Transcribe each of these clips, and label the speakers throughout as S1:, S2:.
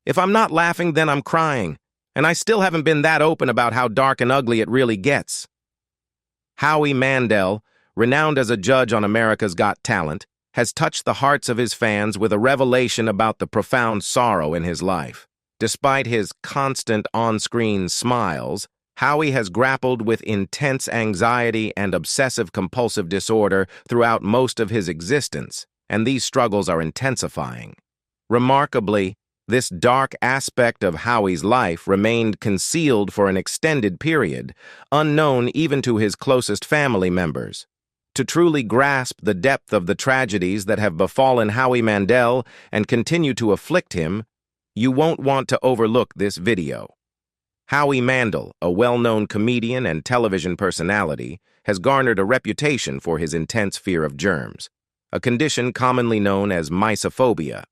S1: If I'm not laughing, then I'm crying. And I still haven't been that open about how dark and ugly it really gets. Howie Mandel, renowned as a judge on America's Got Talent, has touched the hearts of his fans with a revelation about the profound sorrow in his life. Despite his constant on-screen smiles, Howie has grappled with intense anxiety and obsessive-compulsive disorder throughout most of his existence, and these struggles are intensifying. Remarkably, this dark aspect of Howie's life remained concealed for an extended period, unknown even to his closest family members. To truly grasp the depth of the tragedies that have befallen Howie Mandel and continue to afflict him, you won't want to overlook this video. Howie Mandel, a well-known comedian and television personality, has garnered a reputation for his intense fear of germs, a condition commonly known as mysophobia.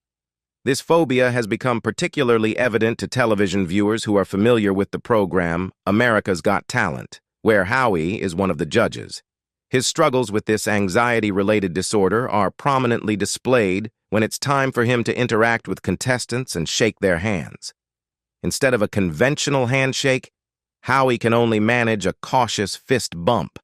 S1: This phobia has become particularly evident to television viewers who are familiar with the program America's Got Talent, where Howie is one of the judges. His struggles with this anxiety-related disorder are prominently displayed when it's time for him to interact with contestants and shake their hands. Instead of a conventional handshake, Howie can only manage a cautious fist bump.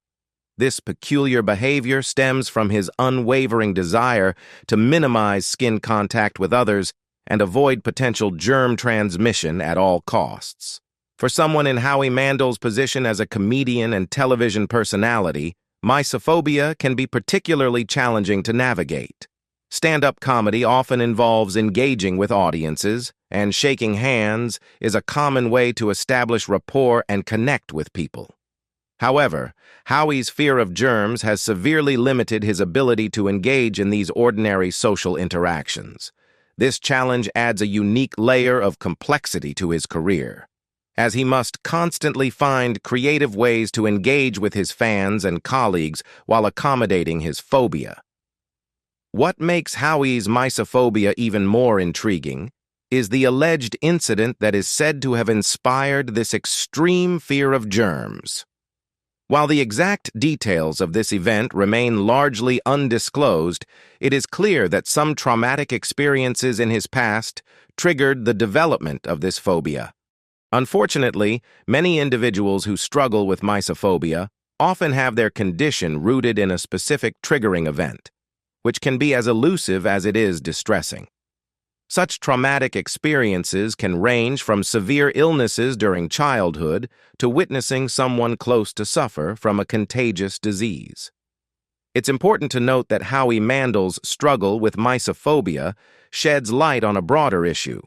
S1: This peculiar behavior stems from his unwavering desire to minimize skin contact with others and avoid potential germ transmission at all costs. For someone in Howie Mandel's position as a comedian and television personality, mysophobia can be particularly challenging to navigate. Stand-up comedy often involves engaging with audiences, and shaking hands is a common way to establish rapport and connect with people. However, Howie's fear of germs has severely limited his ability to engage in these ordinary social interactions. This challenge adds a unique layer of complexity to his career, as he must constantly find creative ways to engage with his fans and colleagues while accommodating his phobia. What makes Howie's mysophobia even more intriguing is the alleged incident that is said to have inspired this extreme fear of germs. While the exact details of this event remain largely undisclosed, it is clear that some traumatic experiences in his past triggered the development of this phobia. Unfortunately, many individuals who struggle with mysophobia often have their condition rooted in a specific triggering event, which can be as elusive as it is distressing. Such traumatic experiences can range from severe illnesses during childhood to witnessing someone close to suffer from a contagious disease. It's important to note that Howie Mandel's struggle with mysophobia sheds light on a broader issue.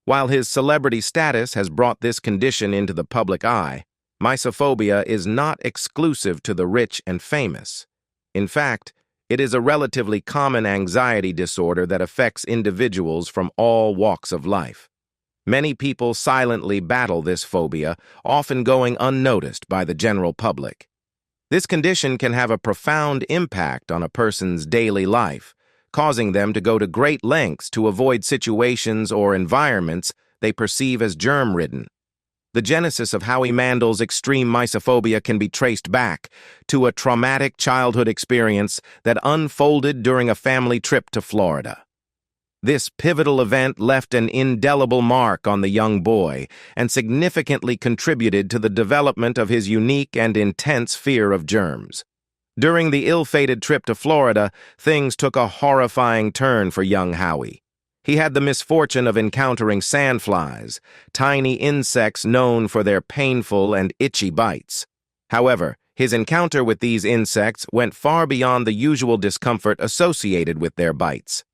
S1: While his celebrity status has brought this condition into the public eye, mysophobia is not exclusive to the rich and famous. In fact, it is a relatively common anxiety disorder that affects individuals from all walks of life. Many people silently battle this phobia, often going unnoticed by the general public. This condition can have a profound impact on a person's daily life, causing them to go to great lengths to avoid situations or environments they perceive as germ-ridden. The genesis of Howie Mandel's extreme mysophobia can be traced back to a traumatic childhood experience that unfolded during a family trip to Florida. This pivotal event left an indelible mark on the young boy and significantly contributed to the development of his unique and intense fear of germs. During the ill-fated trip to Florida, things took a horrifying turn for young Howie. He had the misfortune of encountering sandflies, tiny insects known for their painful and itchy bites. However, his encounter with these insects went far beyond the usual discomfort associated with their bites.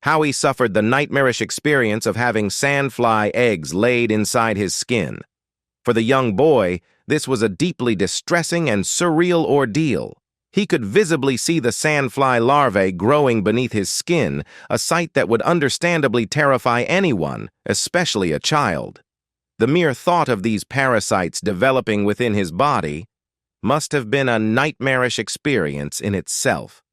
S1: Howie suffered the nightmarish experience of having sandfly eggs laid inside his skin. For the young boy, this was a deeply distressing and surreal ordeal. He could visibly see the sandfly larvae growing beneath his skin, a sight that would understandably terrify anyone, especially a child. The mere thought of these parasites developing within his body must have been a nightmarish experience in itself.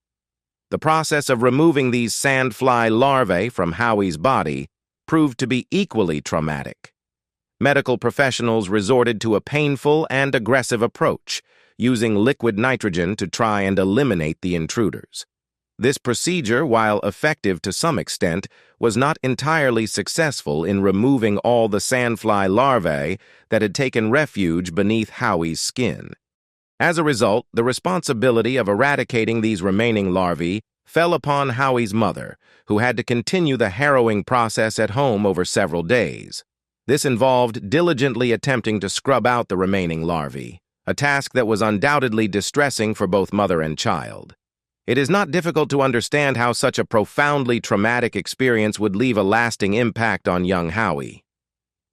S1: The process of removing these sandfly larvae from Howie's body proved to be equally traumatic. Medical professionals resorted to a painful and aggressive approach, using liquid nitrogen to try and eliminate the intruders. This procedure, while effective to some extent, was not entirely successful in removing all the sandfly larvae that had taken refuge beneath Howie's skin. As a result, the responsibility of eradicating these remaining larvae fell upon Howie's mother, who had to continue the harrowing process at home over several days. This involved diligently attempting to scrub out the remaining larvae, a task that was undoubtedly distressing for both mother and child. It is not difficult to understand how such a profoundly traumatic experience would leave a lasting impact on young Howie.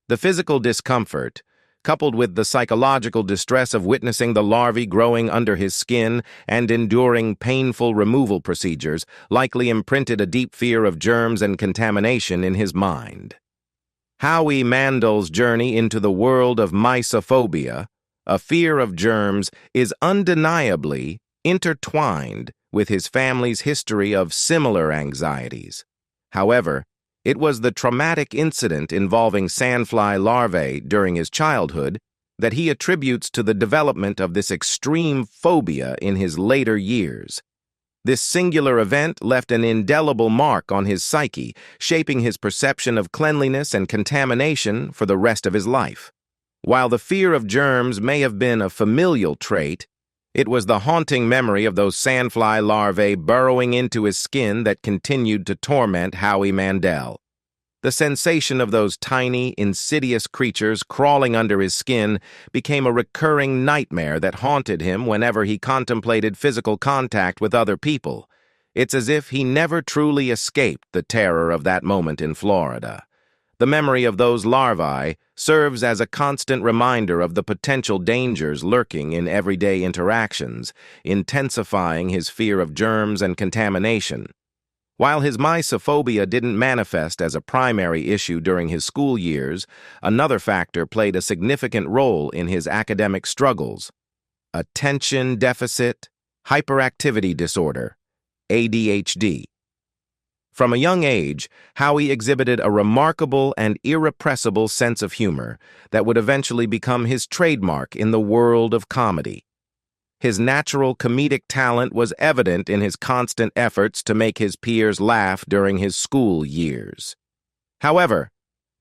S1: The physical discomfort, coupled with the psychological distress of witnessing the larvae growing under his skin and enduring painful removal procedures, likely imprinted a deep fear of germs and contamination in his mind. Howie Mandel's journey into the world of mysophobia, a fear of germs, is undeniably intertwined with his family's history of similar anxieties. However, it was the traumatic incident involving sandfly larvae during his childhood that he attributes to the development of this extreme phobia in his later years. This singular event left an indelible mark on his psyche, shaping his perception of cleanliness and contamination for the rest of his life. While the fear of germs may have been a familial trait, it was the haunting memory of those sandfly larvae burrowing into his skin that continued to torment Howie Mandel. The sensation of those tiny, insidious creatures crawling under his skin became a recurring nightmare that haunted him whenever he contemplated physical contact with other people. It's as if he never truly escaped the terror of that moment in Florida. The memory of those larvae serves as a constant reminder of the potential dangers lurking in everyday interactions, intensifying his fear of germs and contamination. While his mysophobia didn't manifest as a primary issue during his school years, another factor played a significant role in his academic struggles: attention deficit hyperactivity disorder, ADHD. From a young age, Howie exhibited a remarkable and irrepressible sense of humor that would eventually become his trademark in the world of comedy. His natural comedic talent was evident in his constant efforts to make his peers laugh during his school years. However,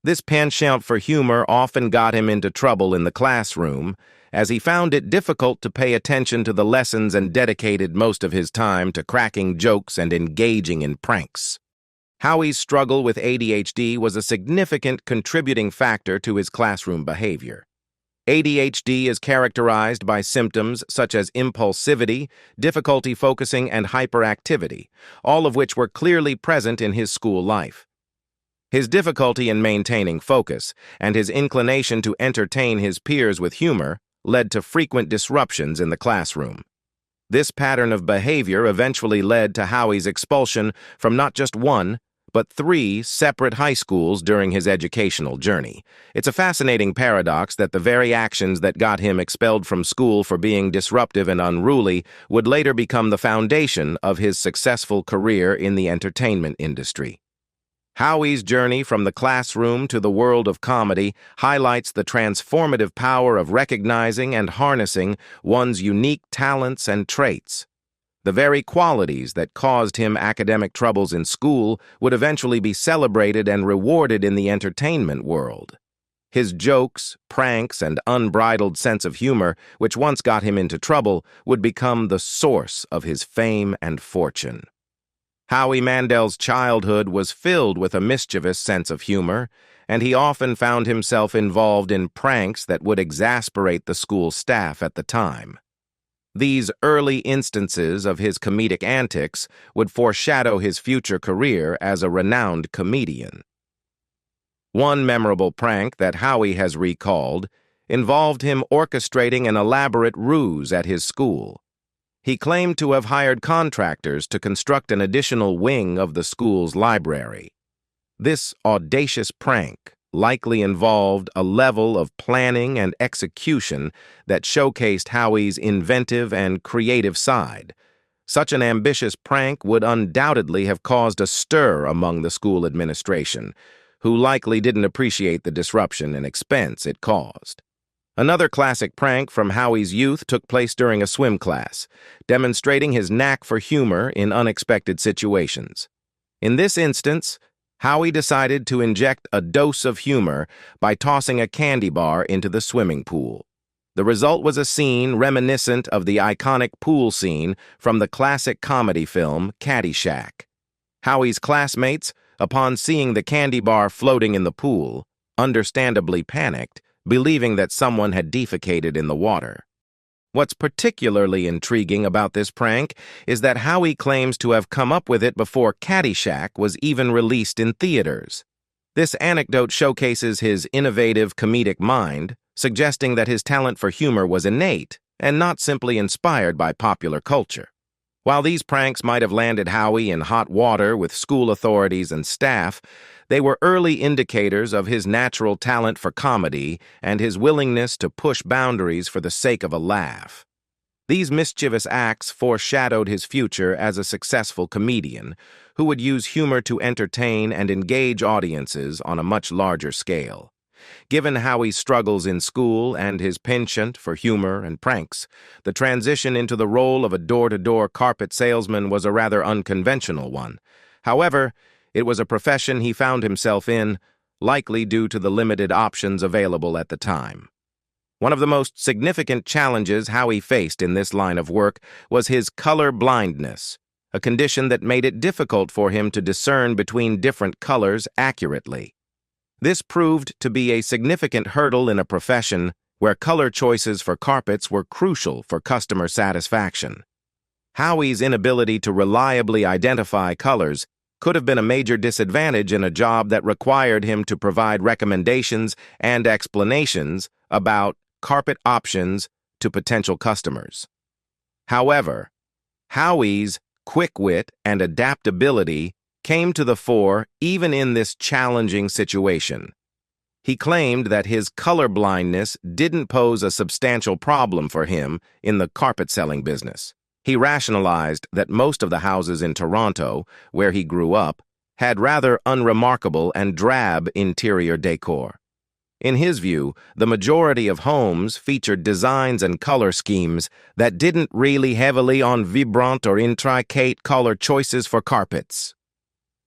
S1: this penchant for humor often got him into trouble in the classroom, as he found it difficult to pay attention to the lessons and dedicated most of his time to cracking jokes and engaging in pranks. Howie's struggle with ADHD was a significant contributing factor to his classroom behavior. ADHD is characterized by symptoms such as impulsivity, difficulty focusing, and hyperactivity, all of which were clearly present in his school life. His difficulty in maintaining focus and his inclination to entertain his peers with humor led to frequent disruptions in the classroom. This pattern of behavior eventually led to Howie's expulsion from not just one, but 3 separate high schools during his educational journey. It's a fascinating paradox that the very actions that got him expelled from school for being disruptive and unruly would later become the foundation of his successful career in the entertainment industry. Howie's journey from the classroom to the world of comedy highlights the transformative power of recognizing and harnessing one's unique talents and traits. The very qualities that caused him academic troubles in school would eventually be celebrated and rewarded in the entertainment world. His jokes, pranks, and unbridled sense of humor, which once got him into trouble, would become the source of his fame and fortune. Howie Mandel's childhood was filled with a mischievous sense of humor, and he often found himself involved in pranks that would exasperate the school staff at the time. These early instances of his comedic antics would foreshadow his future career as a renowned comedian. One memorable prank that Howie has recalled involved him orchestrating an elaborate ruse at his school. He claimed to have hired contractors to construct an additional wing of the school's library. This audacious prank likely involved a level of planning and execution that showcased Howie's inventive and creative side. Such an ambitious prank would undoubtedly have caused a stir among the school administration, who likely didn't appreciate the disruption and expense it caused. Another classic prank from Howie's youth took place during a swim class, demonstrating his knack for humor in unexpected situations. In this instance, Howie decided to inject a dose of humor by tossing a candy bar into the swimming pool. The result was a scene reminiscent of the iconic pool scene from the classic comedy film Caddyshack. Howie's classmates, upon seeing the candy bar floating in the pool, understandably panicked, believing that someone had defecated in the water. What's particularly intriguing about this prank is that Howie claims to have come up with it before Caddyshack was even released in theaters. This anecdote showcases his innovative comedic mind, suggesting that his talent for humor was innate and not simply inspired by popular culture. While these pranks might have landed Howie in hot water with school authorities and staff, they were early indicators of his natural talent for comedy and his willingness to push boundaries for the sake of a laugh. These mischievous acts foreshadowed his future as a successful comedian who would use humor to entertain and engage audiences on a much larger scale. Given Howie's struggles in school and his penchant for humor and pranks, the transition into the role of a door-to-door carpet salesman was a rather unconventional one. However, it was a profession he found himself in, likely due to the limited options available at the time. One of the most significant challenges Howie faced in this line of work was his color blindness, a condition that made it difficult for him to discern between different colors accurately. This proved to be a significant hurdle in a profession where color choices for carpets were crucial for customer satisfaction. Howie's inability to reliably identify colors could have been a major disadvantage in a job that required him to provide recommendations and explanations about carpet options to potential customers. However, Howie's quick wit and adaptability came to the fore even in this challenging situation. He claimed that his color blindness didn't pose a substantial problem for him in the carpet-selling business. He rationalized that most of the houses in Toronto, where he grew up, had rather unremarkable and drab interior decor. In his view, the majority of homes featured designs and color schemes that didn't rely heavily on vibrant or intricate color choices for carpets.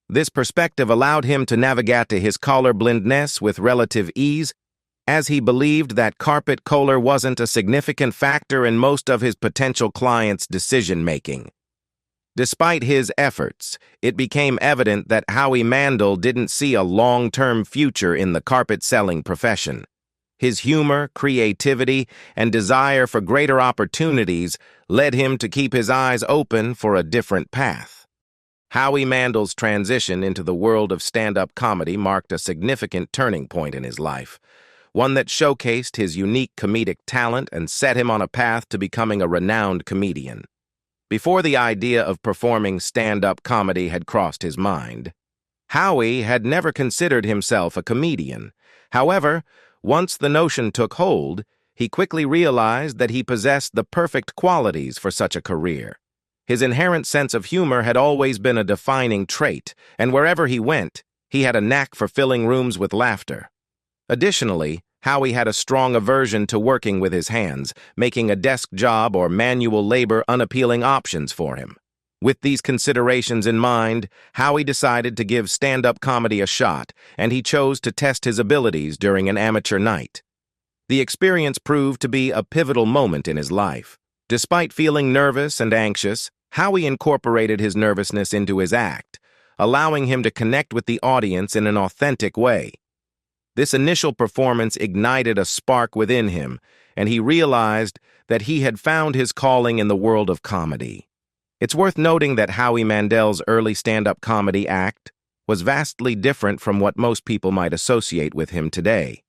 S1: This perspective allowed him to navigate his color blindness with relative ease, as he believed that carpet color wasn't a significant factor in most of his potential clients' decision-making. Despite his efforts, it became evident that Howie Mandel didn't see a long-term future in the carpet-selling profession. His humor, creativity, and desire for greater opportunities led him to keep his eyes open for a different path. Howie Mandel's transition into the world of stand-up comedy marked a significant turning point in his life, one that showcased his unique comedic talent and set him on a path to becoming a renowned comedian. Before the idea of performing stand-up comedy had crossed his mind, Howie had never considered himself a comedian. However, once the notion took hold, he quickly realized that he possessed the perfect qualities for such a career. His inherent sense of humor had always been a defining trait, and wherever he went, he had a knack for filling rooms with laughter. Additionally, Howie had a strong aversion to working with his hands, making a desk job or manual labor unappealing options for him. With these considerations in mind, Howie decided to give stand-up comedy a shot, and he chose to test his abilities during an amateur night. The experience proved to be a pivotal moment in his life. Despite feeling nervous and anxious, Howie incorporated his nervousness into his act, allowing him to connect with the audience in an authentic way. This initial performance ignited a spark within him, and he realized that he had found his calling in the world of comedy. It's worth noting that Howie Mandel's early stand-up comedy act was vastly different from what most people might associate with him today,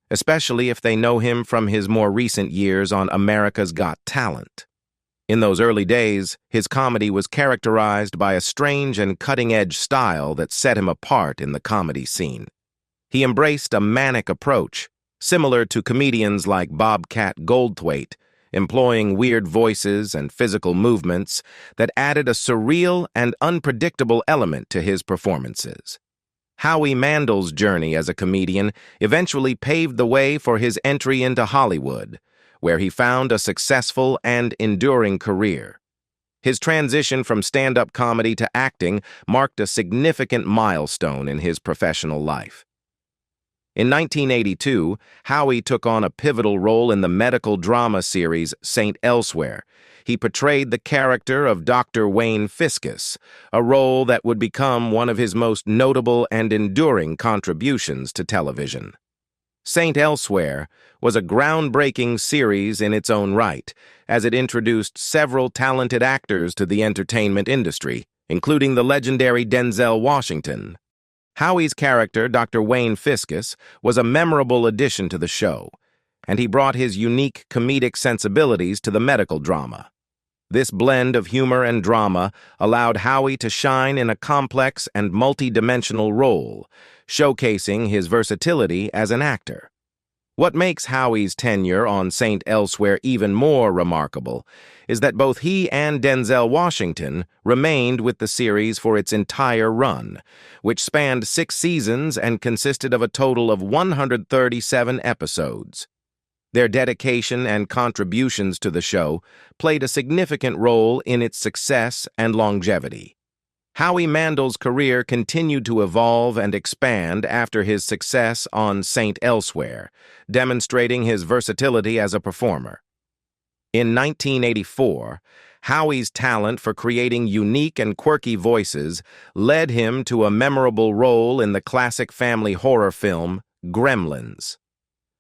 S1: especially if they know him from his more recent years on America's Got Talent. In those early days, his comedy was characterized by a strange and cutting-edge style that set him apart in the comedy scene. He embraced a manic approach, similar to comedians like Bobcat Goldthwait, employing weird voices and physical movements that added a surreal and unpredictable element to his performances. Howie Mandel's journey as a comedian eventually paved the way for his entry into Hollywood, where he found a successful and enduring career. His transition from stand-up comedy to acting marked a significant milestone in his professional life. In 1982, Howie took on a pivotal role in the medical drama series St. Elsewhere. He portrayed the character of Dr. Wayne Fiscus, a role that would become one of his most notable and enduring contributions to television. St. Elsewhere was a groundbreaking series in its own right, as it introduced several talented actors to the entertainment industry, including the legendary Denzel Washington. Howie's character, Dr. Wayne Fiscus, was a memorable addition to the show, and he brought his unique comedic sensibilities to the medical drama. This blend of humor and drama allowed Howie to shine in a complex and multi-dimensional role, showcasing his versatility as an actor. What makes Howie's tenure on St. Elsewhere even more remarkable is that both he and Denzel Washington remained with the series for its entire run, which spanned 6 seasons and consisted of a total of 137 episodes. Their dedication and contributions to the show played a significant role in its success and longevity. Howie Mandel's career continued to evolve and expand after his success on St. Elsewhere, demonstrating his versatility as a performer. In 1984, Howie's talent for creating unique and quirky voices led him to a memorable role in the classic family horror film Gremlins.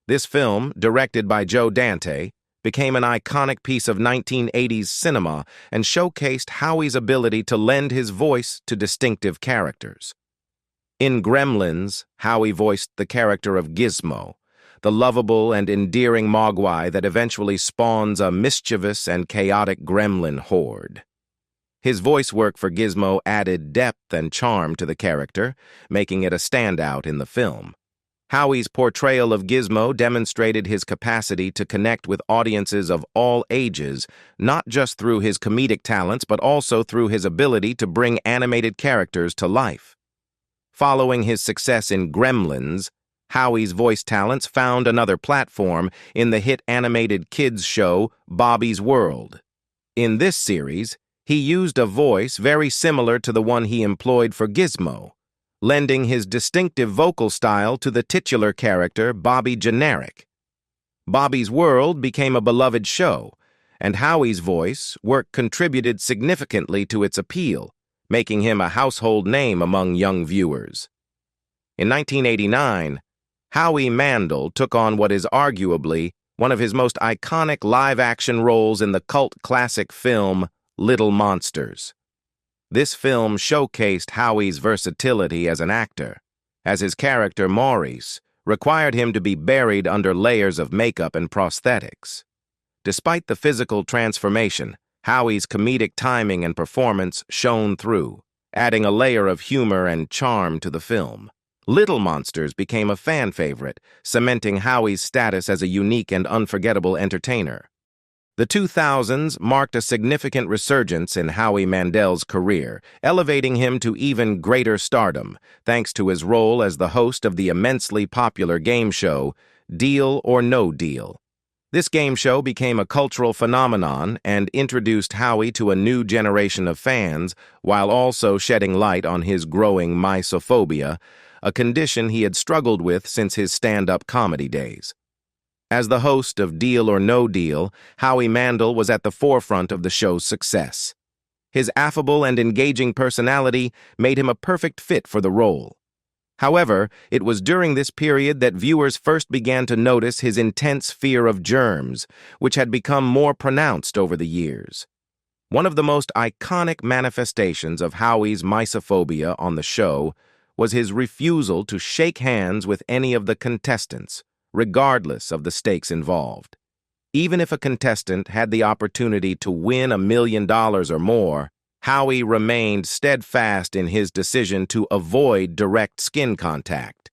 S1: This film, directed by Joe Dante, became an iconic piece of 1980s cinema and showcased Howie's ability to lend his voice to distinctive characters. In Gremlins, Howie voiced the character of Gizmo, the lovable and endearing mogwai that eventually spawns a mischievous and chaotic gremlin horde. His voice work for Gizmo added depth and charm to the character, making it a standout in the film. Howie's portrayal of Gizmo demonstrated his capacity to connect with audiences of all ages, not just through his comedic talents, but also through his ability to bring animated characters to life. Following his success in Gremlins, Howie's voice talents found another platform in the hit animated kids show Bobby's World. In this series, he used a voice very similar to the one he employed for Gizmo, lending his distinctive vocal style to the titular character Bobby Generic. Bobby's World became a beloved show, and Howie's voice work contributed significantly to its appeal, making him a household name among young viewers. In 1989, Howie Mandel took on what is arguably one of his most iconic live-action roles in the cult classic film Little Monsters. This film showcased Howie's versatility as an actor, as his character Maurice required him to be buried under layers of makeup and prosthetics. Despite the physical transformation, Howie's comedic timing and performance shone through, adding a layer of humor and charm to the film. Little Monsters became a fan favorite, cementing Howie's status as a unique and unforgettable entertainer. The 2000s marked a significant resurgence in Howie Mandel's career, elevating him to even greater stardom, thanks to his role as the host of the immensely popular game show Deal or No Deal. This game show became a cultural phenomenon and introduced Howie to a new generation of fans, while also shedding light on his growing mysophobia, a condition he had struggled with since his stand-up comedy days. As the host of Deal or No Deal, Howie Mandel was at the forefront of the show's success. His affable and engaging personality made him a perfect fit for the role. However, it was during this period that viewers first began to notice his intense fear of germs, which had become more pronounced over the years. One of the most iconic manifestations of Howie's mysophobia on the show was his refusal to shake hands with any of the contestants, regardless of the stakes involved. Even if a contestant had the opportunity to win $1 million or more, Howie remained steadfast in his decision to avoid direct skin contact.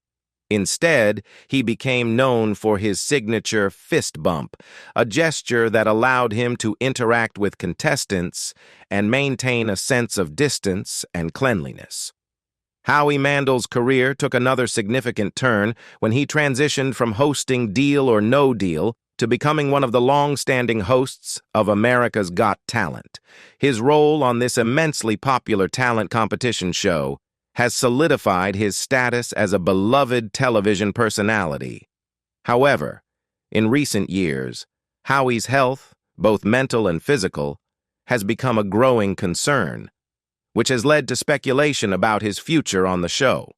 S1: Instead, he became known for his signature fist bump, a gesture that allowed him to interact with contestants and maintain a sense of distance and cleanliness. Howie Mandel's career took another significant turn when he transitioned from hosting Deal or No Deal to becoming one of the long-standing hosts of America's Got Talent. His role on this immensely popular talent competition show has solidified his status as a beloved television personality. However, in recent years, Howie's health, both mental and physical, has become a growing concern, which has led to speculation about his future on the show.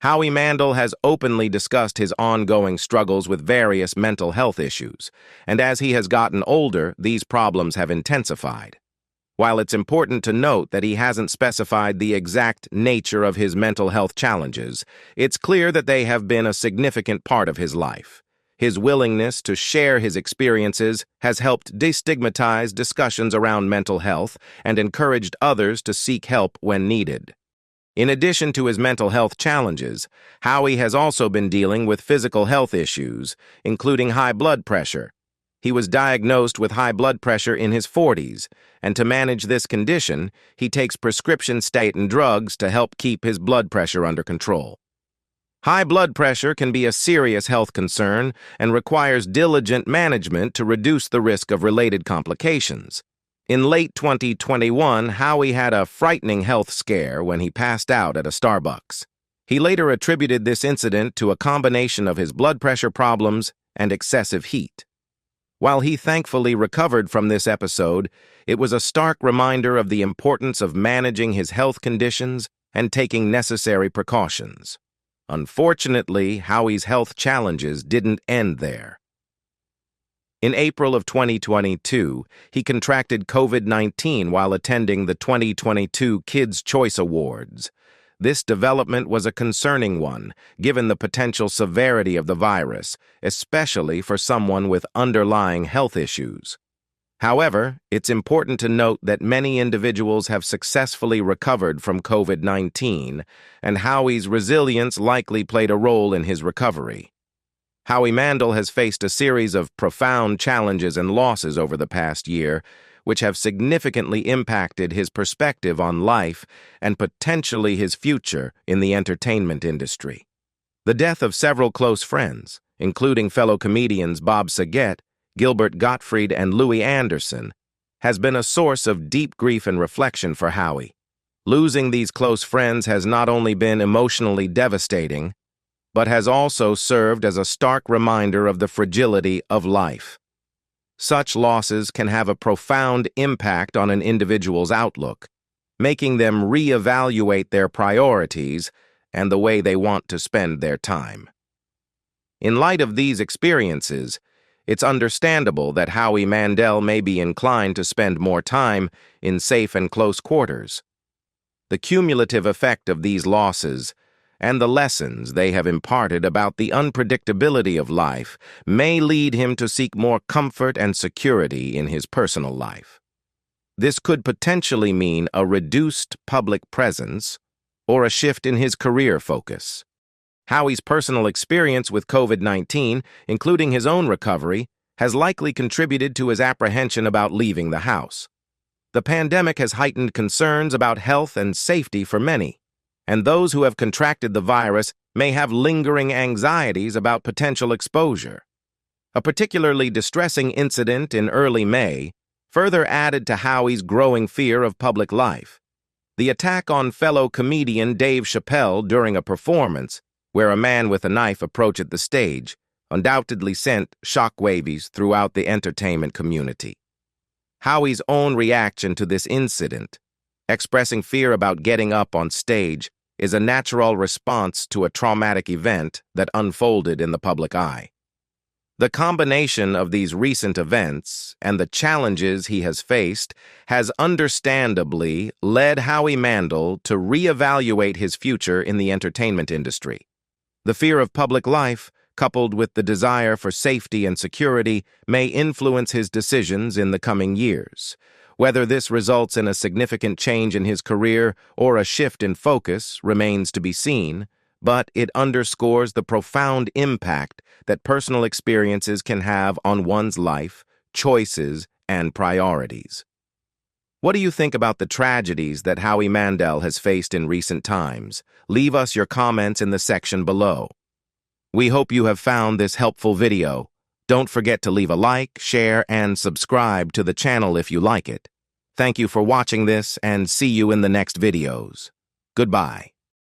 S1: Howie Mandel has openly discussed his ongoing struggles with various mental health issues, and as he has gotten older, these problems have intensified. While it's important to note that he hasn't specified the exact nature of his mental health challenges, it's clear that they have been a significant part of his life. His willingness to share his experiences has helped destigmatize discussions around mental health and encouraged others to seek help when needed. In addition to his mental health challenges, Howie has also been dealing with physical health issues, including high blood pressure. He was diagnosed with high blood pressure in his 40s, and to manage this condition, he takes prescription statin drugs to help keep his blood pressure under control. High blood pressure can be a serious health concern and requires diligent management to reduce the risk of related complications. In late 2021, Howie had a frightening health scare when he passed out at a Starbucks. He later attributed this incident to a combination of his blood pressure problems and excessive heat. While he thankfully recovered from this episode, it was a stark reminder of the importance of managing his health conditions and taking necessary precautions. Unfortunately, Howie's health challenges didn't end there. In April of 2022, he contracted COVID-19 while attending the 2022 Kids' Choice Awards. This development was a concerning one, given the potential severity of the virus, especially for someone with underlying health issues. However, it's important to note that many individuals have successfully recovered from COVID-19, and Howie's resilience likely played a role in his recovery. Howie Mandel has faced a series of profound challenges and losses over the past year, which have significantly impacted his perspective on life and potentially his future in the entertainment industry. The death of several close friends, including fellow comedians Bob Saget, Gilbert Gottfried, and Louis Anderson, has been a source of deep grief and reflection for Howie. Losing these close friends has not only been emotionally devastating, but has also served as a stark reminder of the fragility of life. Such losses can have a profound impact on an individual's outlook, making them reevaluate their priorities and the way they want to spend their time. In light of these experiences, it's understandable that Howie Mandel may be inclined to spend more time in safe and close quarters. The cumulative effect of these losses and the lessons they have imparted about the unpredictability of life may lead him to seek more comfort and security in his personal life. This could potentially mean a reduced public presence or a shift in his career focus. Howie's personal experience with COVID-19, including his own recovery, has likely contributed to his apprehension about leaving the house. The pandemic has heightened concerns about health and safety for many, and those who have contracted the virus may have lingering anxieties about potential exposure. A particularly distressing incident in early May further added to Howie's growing fear of public life. The attack on fellow comedian Dave Chappelle during a performance, where a man with a knife approached the stage, undoubtedly sent shockwaves throughout the entertainment community. Howie's own reaction to this incident, expressing fear about getting up on stage, is a natural response to a traumatic event that unfolded in the public eye. The combination of these recent events and the challenges he has faced has understandably led Howie Mandel to reevaluate his future in the entertainment industry. The fear of public life, coupled with the desire for safety and security, may influence his decisions in the coming years. Whether this results in a significant change in his career or a shift in focus remains to be seen, but it underscores the profound impact that personal experiences can have on one's life, choices, and priorities. What do you think about the tragedies that Howie Mandel has faced in recent times? Leave us your comments in the section below. We hope you have found this helpful video. Don't forget to leave a like, share, and subscribe to the channel if you like it. Thank you for watching this, and see you in the next videos. Goodbye.